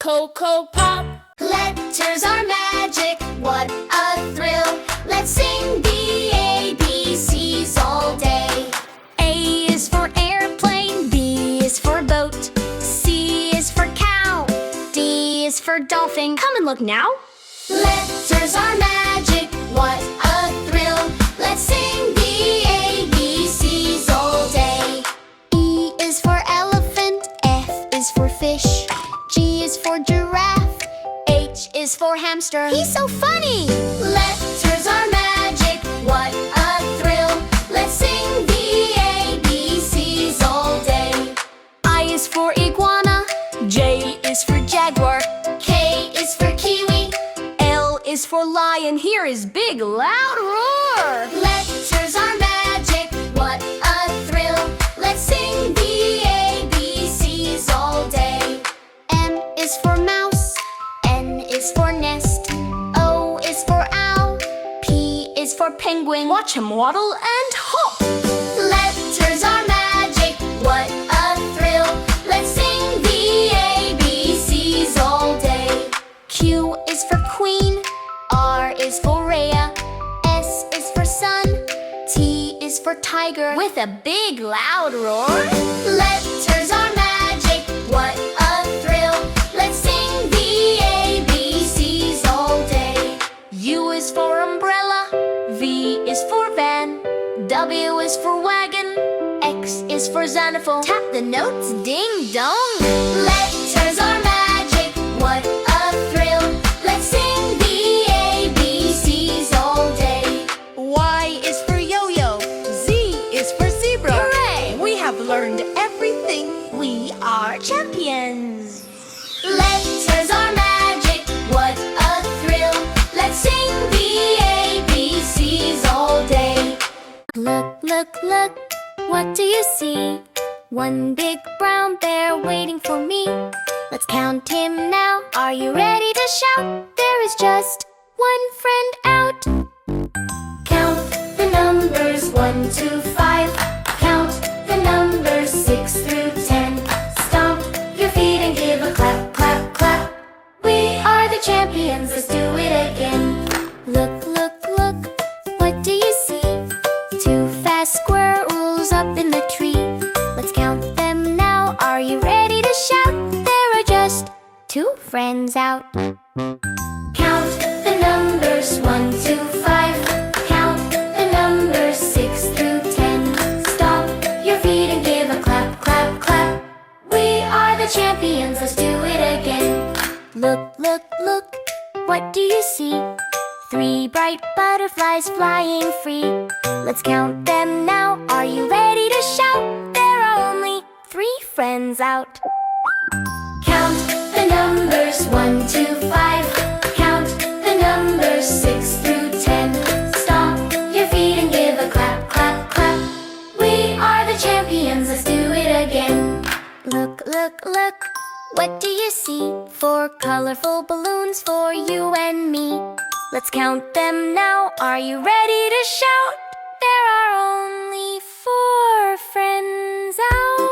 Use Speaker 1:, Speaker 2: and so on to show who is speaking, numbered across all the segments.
Speaker 1: CoCoPop.
Speaker 2: Letters are magic, what a thrill. Let's sing the ABCs all day.
Speaker 3: A is for airplane, B is for boat, C is for cow, D is for dolphin. Come and look now.
Speaker 2: Letters are magic, what a thrill. Let's sing the ABCs all day.
Speaker 3: E is for elephant, F is for fish, G is for giraffe, H is for hamster. He's so funny!
Speaker 2: Letters are magic, what a thrill. Let's sing the ABCs all day.
Speaker 3: I is for iguana, J is for jaguar,
Speaker 2: K is for kiwi.
Speaker 3: L is for lion. Hear his big loud roar.
Speaker 2: Letters are magic, what a thrill. Let's sing the ABCs all day.
Speaker 3: M is for mouse, N is for nest, O is for owl, P is for penguin. Watch him waddle and hop.
Speaker 2: Letters are magic, what a thrill. Let's sing the ABCs all day.
Speaker 3: Q is for queen, R is for Rhea, S is for sun, T is for tiger with a big loud roar.
Speaker 2: Letters are magic, what a thrill. Let's sing the ABCs all day.
Speaker 3: U is for umbrella, V is for van, W is for wagon, X is for xylophone. Tap the notes, ding dong.
Speaker 2: Letters are magic, what a thrill. Let's sing the ABCs all day.
Speaker 3: Y is for yo-yo, Z is for zebra.
Speaker 1: Hooray!
Speaker 3: We have learned everything. We are champions.
Speaker 2: Letters are magic, what a thrill. Let's sing the ABCs all day.
Speaker 3: Look, look, look, what do you see? One big brown bear waiting for me. Let's count him now. Are you ready to shout? There is just one friend out.
Speaker 2: Count the numbers 1 to 5. Count the numbers 6 through 10. Stomp your feet and give a clap, clap, clap. We are the champions, let's do it again.
Speaker 3: Look, look, look, what do you see? Two fast squirrels up in the tree. Let's count them now. Are you ready to shout? There are just two friends out.
Speaker 2: Count the numbers 1 to 5. Count the numbers 6 through 10. Stomp your feet and give a clap, clap, clap. We are the champions, let's do it again.
Speaker 3: Look, look, look, what do you see? Three bright butterflies flying free. Let's count them now. Are you ready to shout? There are only three friends out.
Speaker 2: Count the numbers 1 to 5. Count the numbers 6 through 10. Stomp your feet and give a clap, clap, clap. We are the champions, let's do it again.
Speaker 3: Look, look, look, what do you see? Four colorful balloons for you and me. Let's count them now. Are you ready to shout? There are only four friends out.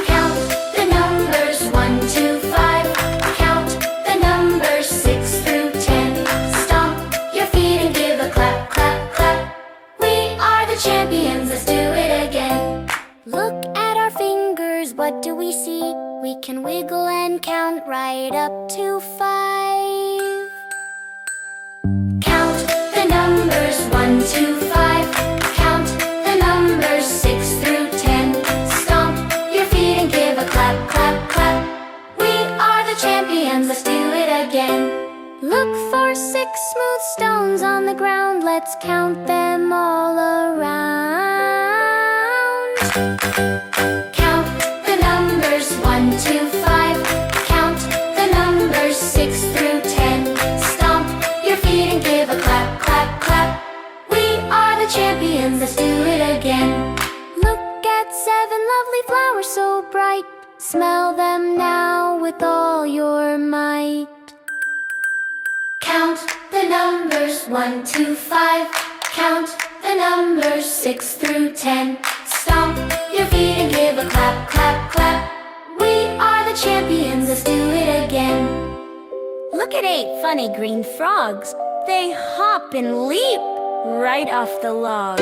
Speaker 2: Count the numbers 1 to 5. Count the numbers 6 through 10. Stomp your feet and give a clap, clap, clap. We are the champions, let's do it again.
Speaker 3: Look at our fingers, what do we see? We can wiggle and count right up to 5.
Speaker 2: Count the numbers 1 to 5. Count the numbers 6 through 10. Stomp your feet and give a clap, clap, clap. We are the champions, let's do it again.
Speaker 3: Look for 6 smooth stones on the ground. Let's count them all around.
Speaker 2: Count the numbers 1 to 5. Count the numbers 6 through 10. Stomp your feet and give a clap, clap, clap. We are the champions, let's do it again.
Speaker 3: Look at 7 lovely flowers so bright. Smell them now with all your might.
Speaker 2: Count the numbers 1 to 5. Count the numbers 6 through 10. Stomp your feet and give a clap, clap, clap. We are the champions, let's do it again.
Speaker 3: Look at 8 funny green frogs. They hop and leap right off the logs.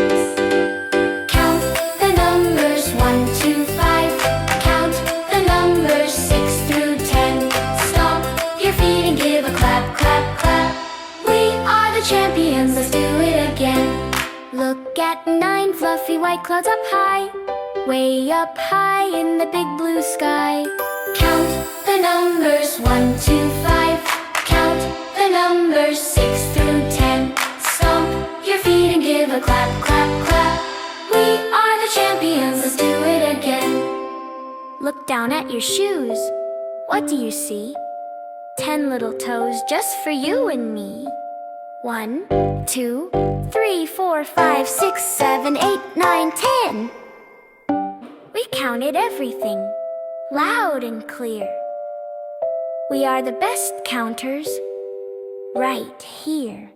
Speaker 2: Count the numbers 1 to 5. Count the numbers 6 through 10. Stomp your feet and give a clap, clap, clap. We are the champions, let's do it again.
Speaker 3: Look at 9 fluffy white clouds up high, way up high in the big blue sky.
Speaker 2: Count the numbers 1 to 5. Count the numbers 6 through 10. Stomp your feet and give a clap, clap, clap. We are the champions, let's do it again.
Speaker 3: Look down at your shoes. What do you see? 10 little toes just for you and me. 1, 2, 3, 4, 5, 6, 7, 8, 9, 10. We counted everything, loud and clear. We are the best counters, right here.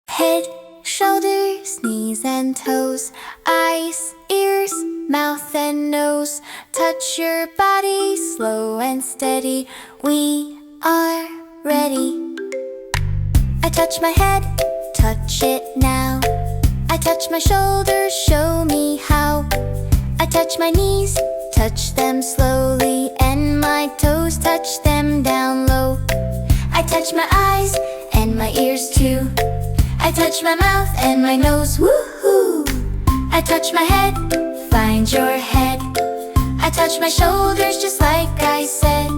Speaker 1: Head, shoulders, knees and toes, eyes, ears, mouth and nose. Touch your body slow and steady. We are ready. I touch my head, touch it now. I touch my shoulders, show me how. I touch my knees, touch them slowly, and my toes, touch them down low. I touch my eyes and my ears too. I touch my mouth and my nose, woohoo! I touch my head, find your head. I touch my shoulders just like I said.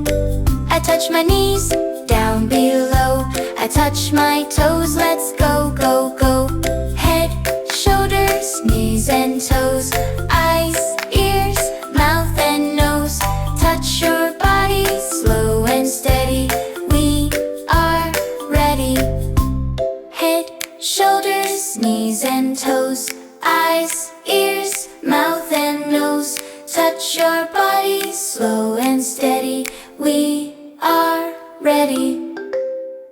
Speaker 1: I touch my knees, down below. I touch my toes, let's go, go, go. Head, shoulders, knees and toes, eyes, ears, mouth and nose. Touch your body, slow and steady. We are ready. Head, shoulders, knees and toes, eyes, ears, mouth and nose. Touch your body, slow and steady. We are ready.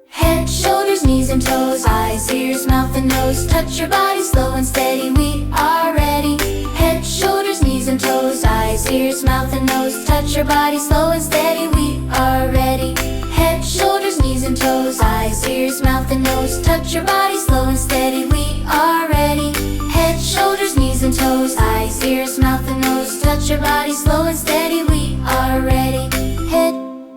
Speaker 1: Head, shoulders, knees and toes, eyes, ears, mouth and nose. Touch your body, slow and steady. We are ready. Head, shoulders, knees and toes, eyes, ears, mouth and nose. Touch your body, slow and steady. We are ready. Head, shoulders, knees and toes, eyes, ears, mouth and nose. Touch your body, slow and steady. We are ready. Head, shoulders, knees and toes, eyes, ears, mouth and nose. Touch your body, slow and steady. We are ready. Head,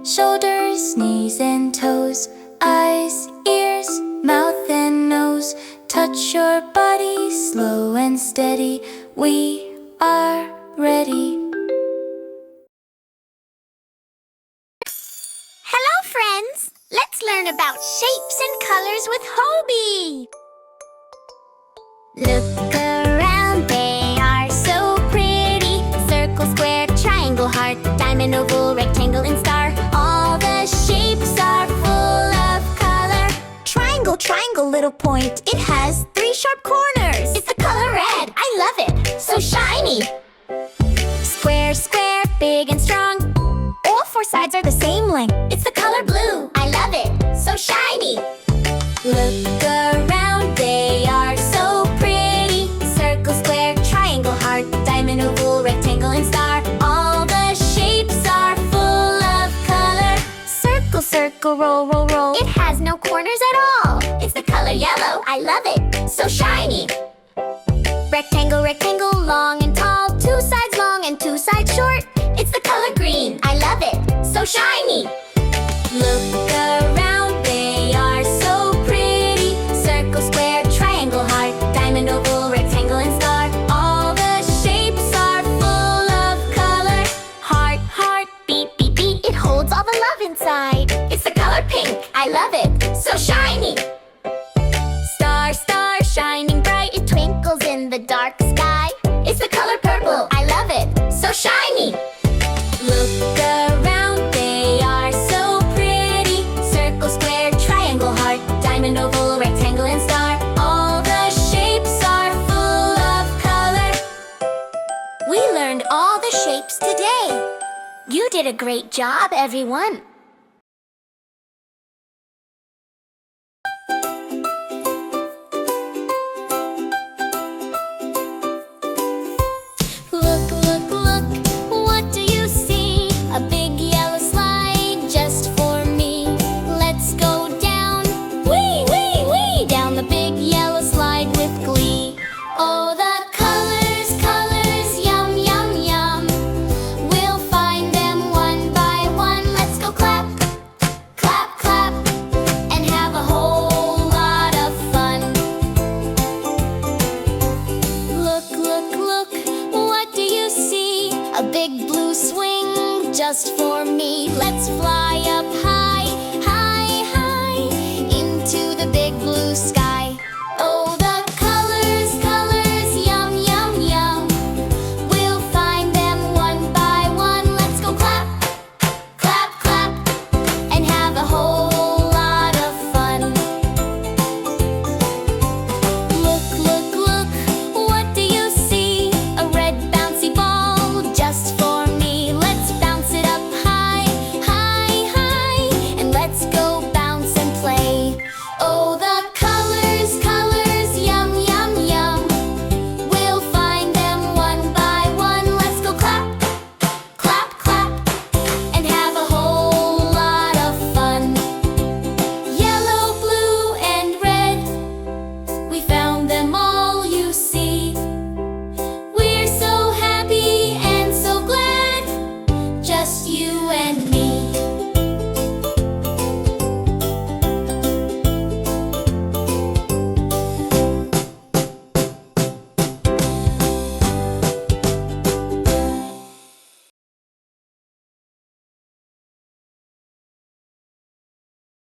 Speaker 1: shoulders, knees and toes, eyes, ears, mouth and nose. Touch your body, slow and steady. We are ready.
Speaker 3: Hello, friends! Let's learn about shapes and colors with Hobie. Look around, they are so pretty. Circle, square, triangle, heart, diamond, oval, rectangle, and star. All the shapes are full of color. Triangle, triangle, little point. It has 3 sharp corners. It's the color red. I love it. So shiny. Square, square, big and strong. All 4 sides are the same length. It's the color blue. I love it. So shiny. Look around, they are so pretty. Circle, square, triangle, heart, diamond, oval, rectangle, and star. All the shapes are full of color. Circle, circle, roll, roll, roll. It has no corners at all. It's the color yellow. I love it. So shiny. Rectangle, rectangle, long and tall. 2 sides long and 2 sides short. It's the color green. I love it. So shiny. Look around, they are so pretty. Circle, square, triangle, heart, diamond, oval, rectangle, and star. All the shapes are full of color. Heart, heart, beat, beat, beat. It holds all the love inside. It's the color pink. I love it. So shiny. Star, star, shining bright. It twinkles in the dark sky. It's the color purple. I love it. So shiny. Look around, they are so pretty. Circle, square, triangle, heart, diamond, oval, rectangle, and star. All the shapes are full of color. We learned all the shapes today. You did a great job, everyone. Look, look, look, what do you A big blue swing just for me. Let's fly up high.